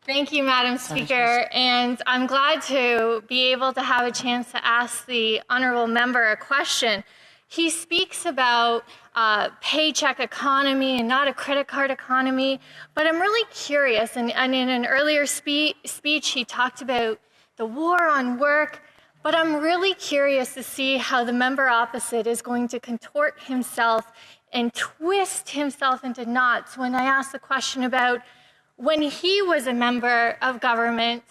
Thank you, Madam Speaker, and I'm glad to be able to have a chance to ask the honourable member a question. He speaks about paycheck economy and not a credit card economy, but I'm really curious, and in an earlier speech he talked about the war on work, but I'm really curious to see how the member opposite is going to contort himself and twist himself into knots when I ask the question about when he was a member of government.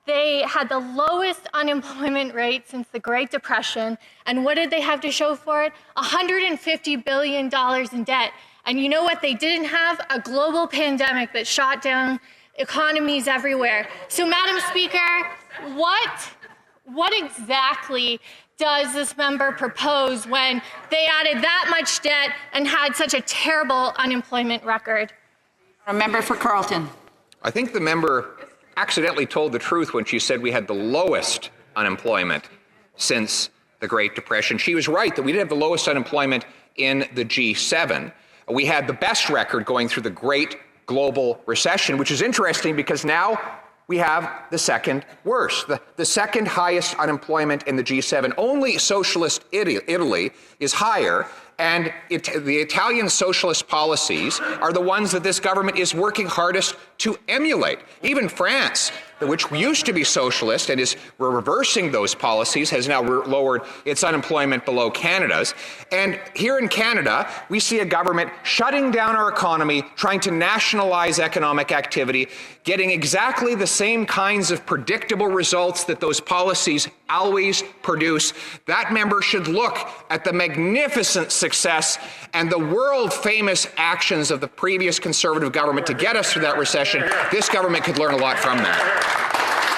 They had the lowest unemployment rate since the Great Depression. And what did they have to show for it? $150 billion in debt. And you know what they didn't have? A global pandemic that shot down economies everywhere. So, Madam Speaker, what exactly does this member propose when they added that much debt and had such a terrible unemployment record? A member for Carleton. I think the member accidentally told the truth when she said we had the lowest unemployment since the Great Depression. She was right that we did have the lowest unemployment in the G7. We had the best record going through the Great Global Recession, which is interesting because now we have the second worst, the second highest unemployment in the G7. Only socialist Italy is higher. And the Italian socialist policies are the ones that this government is working hardest to emulate. Even France, which used to be socialist and is reversing those policies, has now lowered its unemployment below Canada's. And here in Canada, we see a government shutting down our economy, trying to nationalize economic activity, getting exactly the same kinds of predictable results that those policies always produce. That member should look at the magnificent success and the world-famous actions of the previous Conservative government to get us through that recession. This government could learn a lot from that.